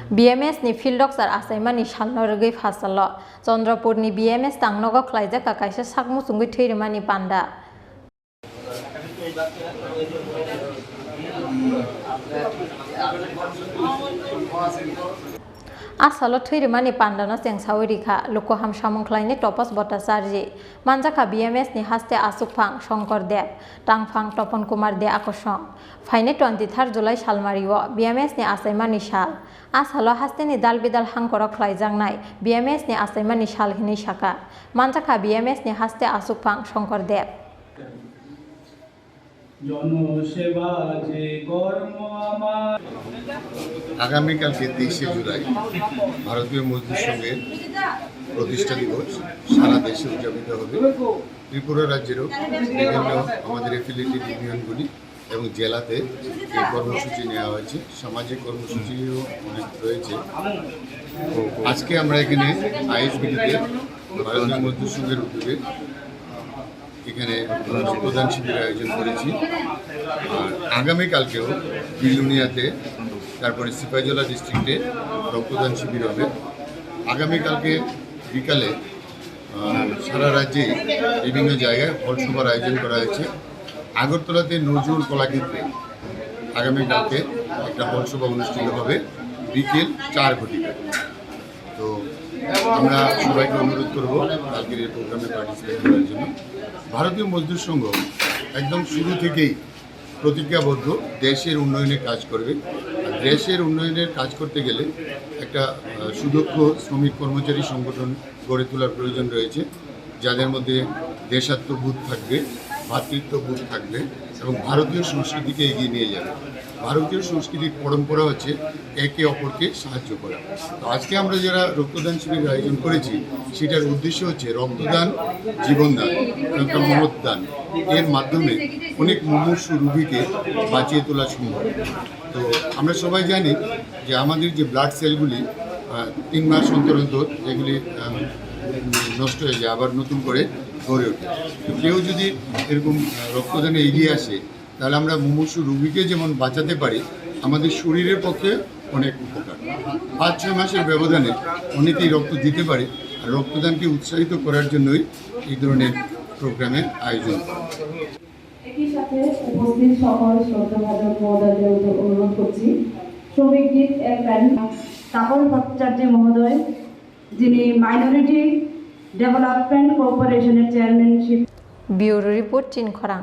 BMS ni Phidokchar Achaimani Salno Rugwi Phasalo Chandrapur ni BMS Tangnogo Khlaijakha kaisa sakmu sungui theirimani panda Asalo theirimani pandano chengsawi rikha Lukoham Samongkhlaini Topas Bhattacharya Manjakha BMS ni haste Asukphang Shankar Dev Tangphang Topon Kumar De Akosong Faine 23 July Salmario BMS ni Achaimani Sal Asalo haste ni dalbidal hangkorok khlaijaknai BMS ni Achaimani Sal hini saka Manjakha BMS ni haste Asukphang Shankar Dev আগামীকালকে 23শে জুলাই ভারতীয় মজদুর সংঘের প্রতিষ্ঠা দিবস সারা দেশে উদযাপিত হবে। ত্রিপুরা রাজ্যেরও বিভিন্ন আমাদের এফিলিয়েটেড ইউনিয়নগুলি এবং জেলাতে এই কর্মসূচি নেওয়া হয়েছে। সামাজিক কর্মসূচিও অনেক রয়েছে। আজকে আমরা এখানে আইএসবিটিতে ভারতীয় মজদুর সংঘের উদ্যোগে এখানে রক্তদান শিবির আয়োজন করেছি। আর আগামীকালকেও বিলুনিয়াতে তারপরে সিপাহীজলা ডিস্ট্রিক্টে রক্তদান শিবির হবে। আগামীকালকে বিকালে সারা রাজ্যে বিভিন্ন জায়গায় হলসভার আয়োজন করা হয়েছে। আগরতলাতে নজরুল কলাক্ষেত্রে আগামীকালকে একটা হলসভা অনুষ্ঠিত হবে বিকেল 4 ঘটিকায়। তো আমরা সবাইকে অনুরোধ করব কালকের এই প্রোগ্রামে পার্টিসিপেট করার জন্য। ভারতীয় মজদুর সংঘ একদম শুরু থেকেই প্রতিজ্ঞাবদ্ধ দেশের উন্নয়নে কাজ করবে। আর দেশের উন্নয়নের কাজ করতে গেলে একটা সুদক্ষ শ্রমিক কর্মচারী সংগঠন গড়ে তোলার প্রয়োজন রয়েছে, যাদের মধ্যে দেশাত্মবোধ থাকবে, ভ্রাতৃত্ববোধ থাকবে এবং ভারতীয় সংস্কৃতিকে এগিয়ে নিয়ে যাবে। ভারতীয় সংস্কৃতির পরম্পরা হচ্ছে একে অপরকে সাহায্য করা। তো আজকে আমরা যারা রক্তদান শিবির আয়োজন করেছি সেটার উদ্দেশ্য হচ্ছে রক্তদান জীবনদান, একটা মহৎদান। এর মাধ্যমে অনেক মুমূর্ষু রোগীকে বাঁচিয়ে তোলা সম্ভব। তো আমরা সবাই জানি যে আমাদের যে ব্লাড সেলগুলি 3 মাস অন্তর অন্তর এগুলি নষ্ট হয়ে যায়, আবার নতুন করে গড়ে ওঠে। তো কেউ যদি এরকম রক্তদানে এগিয়ে আসে তাহলে আমরা মুমূর্ষু রোগীকে যেমন বাঁচাতে পারি, আমাদের শরীরের পক্ষে অনেক উপকার। 5-6 মাসের ব্যবধানে অনেকেই রক্ত দিতে পারে। আর রক্তদানকে উৎসাহিত করার জন্যই এই ধরনের প্রোগ্রামের আয়োজন করা। একই সাথে উপস্থিত সকল শ্রদ্ধাভাজন মহোদয়দের অনুরোধ করছি শ্রমিক গীত এর ব্যান্ড তাপন ভট্টাচার্য মহোদয়, যিনি মাইনরিটি ডেভেলপমেন্ট কর্পোরেশনের চেয়ারম্যানশিপ। ব্যুরো রিপোর্ট চিন খরাং।